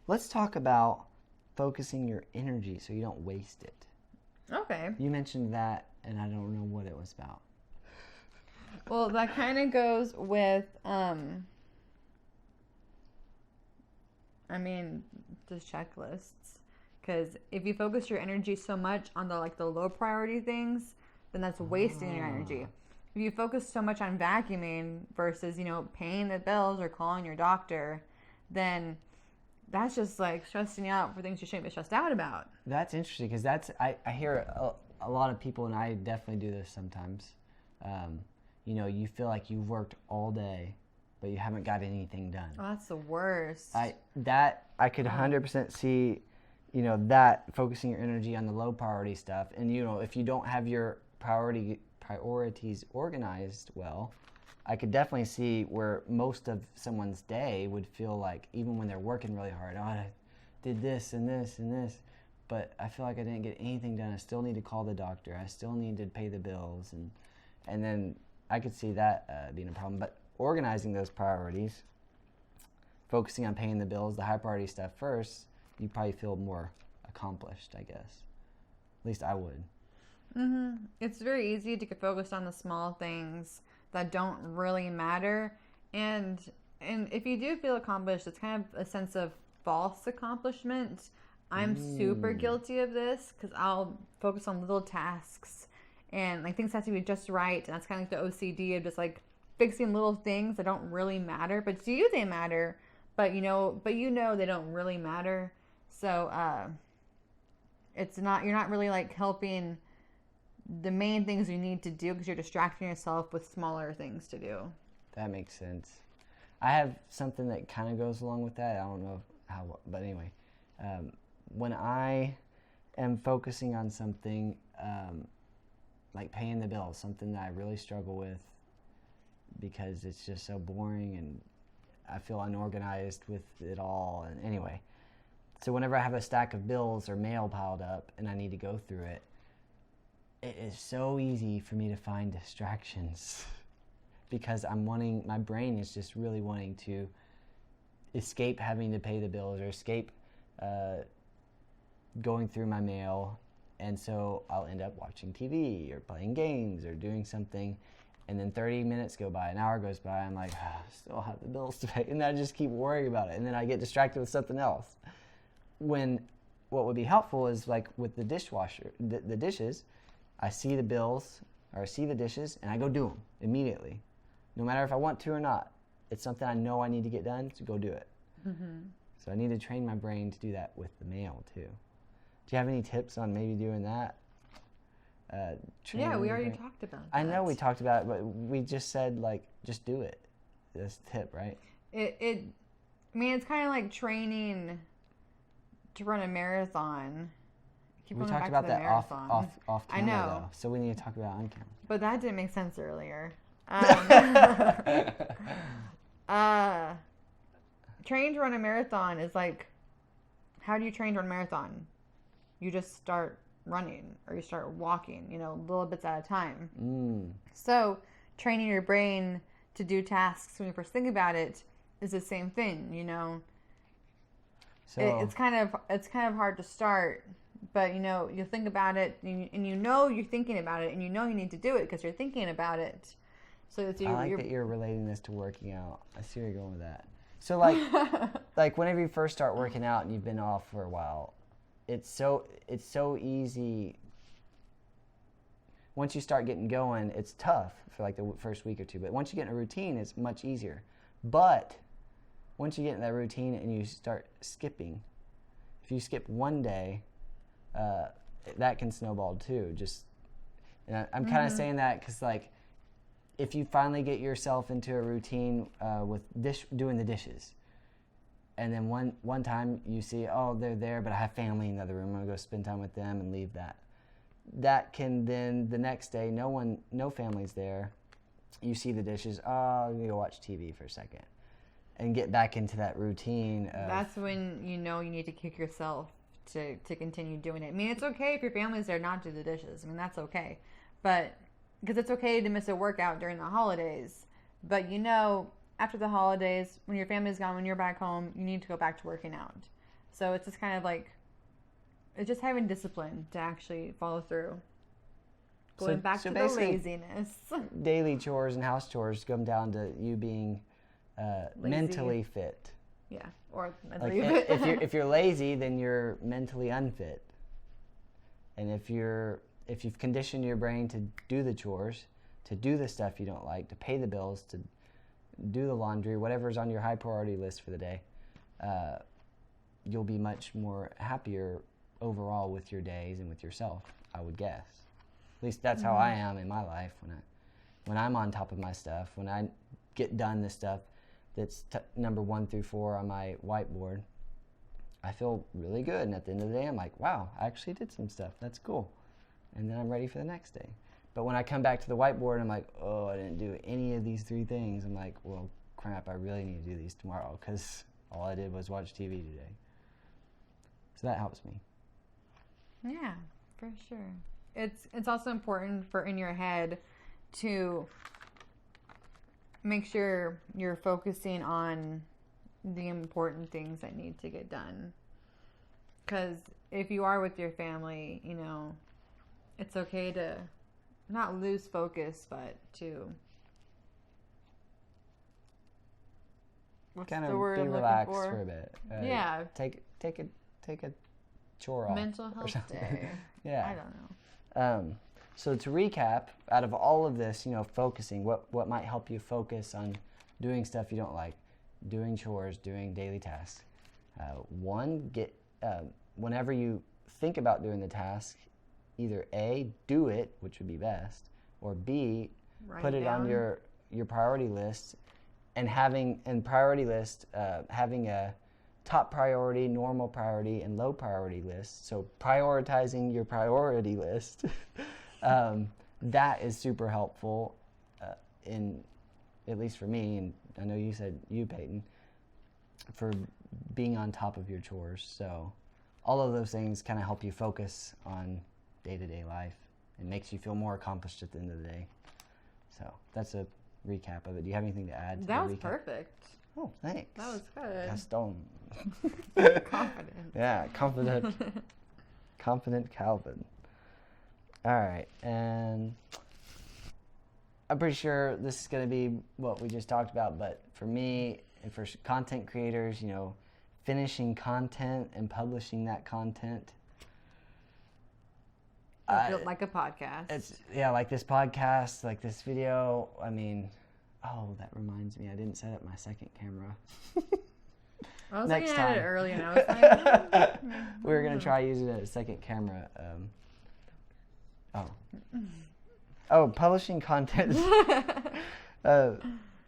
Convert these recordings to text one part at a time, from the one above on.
Let's talk about focusing your energy so you don't waste it. Okay. You mentioned that, and I don't know what it was about. Well, that kind of goes with, just checklists. Because if you focus your energy so much on the low priority things, then that's wasting your energy. If you focus so much on vacuuming versus, paying the bills or calling your doctor, then that's just like stressing you out for things you shouldn't be stressed out about. That's interesting because I hear a lot of people, and I definitely do this sometimes. You feel like you've worked all day, but you haven't got anything done. Oh, that's the worst. I could 100% see, that focusing your energy on the low priority stuff, and if you don't have your priorities organized well, I could definitely see where most of someone's day would feel like, even when they're working really hard, I did this and this and this, but I feel like I didn't get anything done. I still need to call the doctor. I still need to pay the bills, and then I could see that being a problem. But organizing those priorities, focusing on paying the bills, the high priority stuff first, you probably feel more accomplished, I guess. At least I would. Mm-hmm. It's very easy to get focused on the small things that don't really matter, and if you do feel accomplished, it's kind of a sense of false accomplishment. I'm super guilty of this because I'll focus on little tasks and things have to be just right, and that's kind of like the OCD of just fixing little things that don't really matter, but to you they matter, but they don't really matter. So you're not really helping the main things you need to do because you're distracting yourself with smaller things to do. That makes sense. I have something that kind of goes along with that. I don't know how, but anyway, when I am focusing on something like paying the bills, something that I really struggle with because it's just so boring and I feel unorganized with it all. And anyway, so whenever I have a stack of bills or mail piled up and I need to go through it, it is so easy for me to find distractions because my brain is just really wanting to escape having to pay the bills or escape going through my mail. And so I'll end up watching TV or playing games or doing something. And then 30 minutes go by, an hour goes by, I'm like, I still have the bills to pay. And then I just keep worrying about it. And then I get distracted with something else. When what would be helpful is with the dishwasher, the dishes, I see the bills or I see the dishes and I go do them immediately. No matter if I want to or not. It's something I know I need to get done, so go do it. Mm-hmm. So I need to train my brain to do that with the mail too. Do you have any tips on maybe doing that? Yeah, we already talked about that. I know we talked about it, but we just said just do it. That's the tip, right? It's kind of like training to run a marathon. We talked about that off camera, I know. Though, so we need to talk about on camera. But that didn't make sense earlier. Training to run a marathon is how do you train to run a marathon? You just start running or you start walking, little bits at a time. So training your brain to do tasks when you first think about it is the same thing, So it's kind of hard to start, but you think about it and you're thinking about it and you need to do it because you're thinking about it. So it's I like that you're relating this to working out. I see where you're going with that. So whenever you first start working out and you've been off for a while, it's so easy. Once you start getting going, it's tough for the first week or two. But once you get in a routine, it's much easier. But once you get in that routine and you start skipping, if you skip one day, that can snowball too. I'm kind of saying that because if you finally get yourself into a routine with doing the dishes, and then one time you see, oh, they're there, but I have family in the other room, I'm going to go spend time with them and leave that. That can then, the next day, no family's there. You see the dishes, oh, I'm going to go watch TV for a second. And get back into that routine. That's when you need to kick yourself to continue doing it. It's okay if your family's there not to do the dishes. That's okay. But, because it's okay to miss a workout during the holidays. But after the holidays, when your family's gone, when you're back home, you need to go back to working out. So it's just kind of like, it's just having discipline to actually follow through. Going back to the laziness. Daily chores and house chores come down to you being mentally fit. Yeah, or mentally like fit. if you're lazy, then you're mentally unfit. And if you've conditioned your brain to do the chores, to do the stuff you don't like, to pay the bills, to do the laundry, whatever's on your high priority list for the day, you'll be much more happier overall with your days and with yourself, I would guess. At least that's how I am in my life when I'm on top of my stuff, when I get done the stuff that's number 1 through 4 on my whiteboard. I feel really good, and at the end of the day, I'm like, wow, I actually did some stuff. That's cool. And then I'm ready for the next day. But when I come back to the whiteboard, I'm like, oh, I didn't do any of these 3 things. I'm like, well, crap, I really need to do these tomorrow because all I did was watch TV today. So that helps me. Yeah, for sure. It's also important for in your head to make sure you're focusing on the important things that need to get done. Because if you are with your family, you know, it's okay to not lose focus, but to kind of be relaxed for a bit. Yeah. Take a chore off. Mental health day. Yeah. I don't know. So to recap, out of all of this, you know, focusing, what might help you focus on doing stuff you don't like, doing chores, doing daily tasks. One, whenever you think about doing the task, either A, do it, which would be best, or B, put it on your priority list, and having a top priority, normal priority, and low priority list. So prioritizing your priority list, that is super helpful at least for me, and I know you said you, Peyton, for being on top of your chores. So all of those things kind of help you focus on day-to-day life and makes you feel more accomplished at the end of the day. So that's a recap of it. Do you have anything to add to that the was recap? Perfect. Oh, thanks. That was good. Gaston. Confident. Yeah, confident Calvin. All right, and I'm pretty sure this is going to be what we just talked about, but for me and for content creators, you know, finishing content and publishing that content. Like a podcast. Like this podcast, like this video. I mean, oh, that reminds me, I didn't set up my second camera. I was Next looking at time. it early and I was like, we were going to try using a second camera. Publishing content.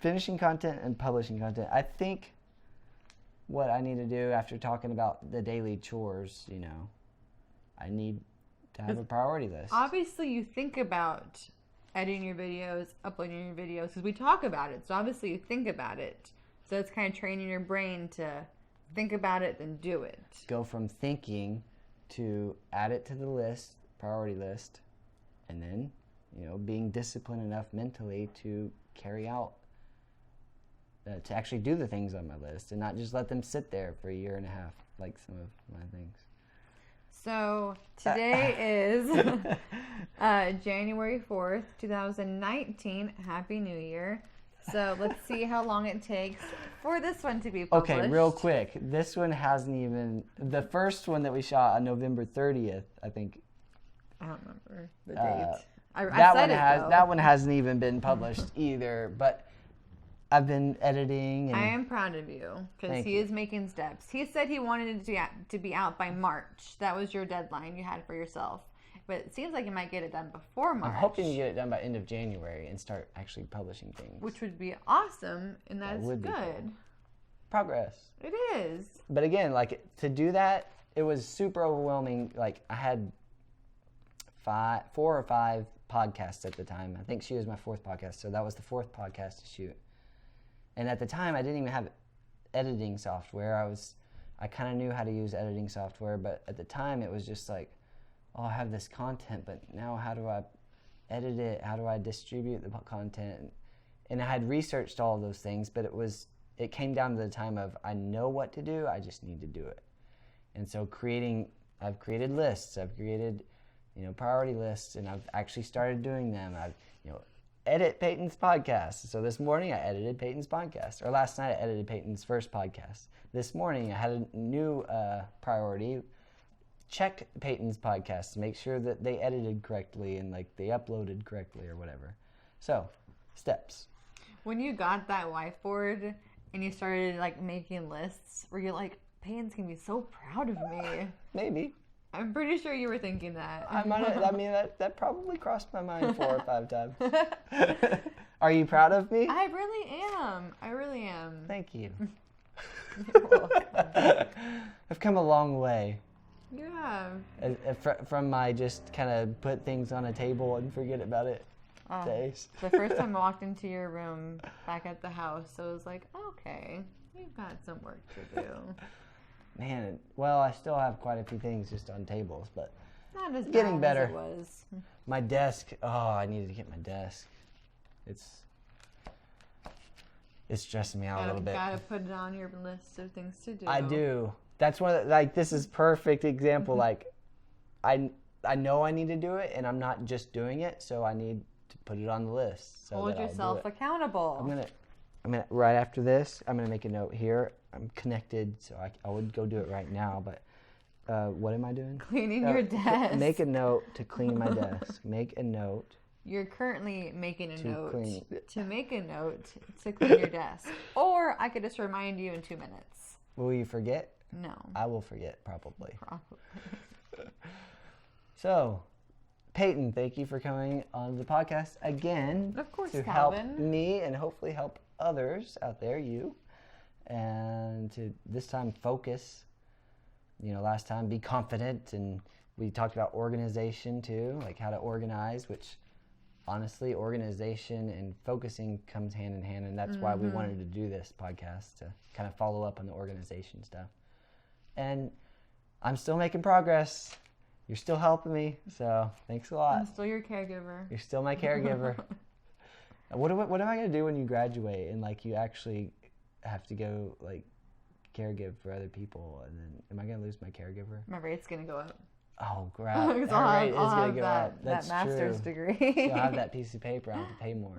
Finishing content and publishing content. I think what I need to do after talking about the daily chores, you know, I need to have a priority list. Obviously, you think about editing your videos, uploading your videos, because we talk about it. So obviously, you think about it. So it's kind of training your brain to think about it, then do it. Go from thinking to add it to the list, priority list, and then, you know, being disciplined enough mentally to carry out, to actually do the things on my list and not just let them sit there for a year and a half like some of my things. So today is January 4th, 2019. Happy New Year. So let's see how long it takes for this one to be published. Okay, real quick. This one hasn't even, the first one that we shot on November 30th, I think. I don't remember the date. That one hasn't even been published either, but I've been editing. And I am proud of you because he is making steps. He said he wanted it to be out by March. That was your deadline you had for yourself. But it seems like you might get it done before March. I'm hoping to get it done by end of January and start actually publishing things. Which would be awesome, and that's good. Cool. Progress. It is. But again, like, to do that, it was super overwhelming. Like, I had 4 or 5 podcasts at the time. I think she was my 4th podcast, so that was the 4th podcast to shoot. And at the time, I didn't even have editing software. I kind of knew how to use editing software, but at the time, it was just like, oh, I have this content, but now how do I edit it? How do I distribute the content? And I had researched all of those things, but it came down to the time of, I know what to do, I just need to do it. And so I've created lists. I've created, priority lists, and I've actually started doing them. I've, edit Peyton's podcast. So this morning I edited Peyton's podcast. Or last night I edited Peyton's first podcast. This morning I had a new priority. Check Peyton's podcast to make sure that they edited correctly and like they uploaded correctly or whatever. So, steps. When you got that whiteboard and you started like making lists, were you like, Peyton's gonna be so proud of me? Maybe. I'm pretty sure you were thinking that. That probably crossed my mind 4 or 5 times. Are you proud of me? I really am. Thank you. You're welcome. I've come a long way. Yeah. From my just kind of put things on a table and forget about it days. The first time I walked into your room back at the house, I was like, okay, you've got some work to do. Man, well, I still have quite a few things just on tables, but not as getting bad better. As it was. My desk. Oh, I needed to get my desk. It's stressing me out a little bit. Gotta put it on your list of things to do. I do. That's one of this is perfect example. Like, I know I need to do it, and I'm not just doing it, so I need to put it on the list. So hold yourself accountable. I'm gonna right after this. I'm gonna make a note here. I'm connected, so I would go do it right now. But what am I doing? Cleaning your desk. Make a note to clean my desk. Make a note. You're currently making a note to make a note to clean your desk. Or I could just remind you in 2 minutes. Will you forget? No. I will forget, probably. So, Peyton, thank you for coming on the podcast again. Of course, to Calvin. help me and hopefully help others out there, you. And to this time focus. Last time be confident, and we talked about organization too, like how to organize, which honestly, organization and focusing comes hand in hand, and that's why we wanted to do this podcast, to kind of follow up on the organization stuff. And I'm still making progress. You're still helping me, so thanks a lot. I'm still your caregiver. You're still my caregiver. What am I going to do when you graduate and like you actually have to go like caregive for other people, and then am I going to lose my caregiver? My rate's going to go up. Oh, crap. Because Her rate is I'll going have to go up. That's that master's true. degree. I'll have that piece of paper. I'll have to pay more.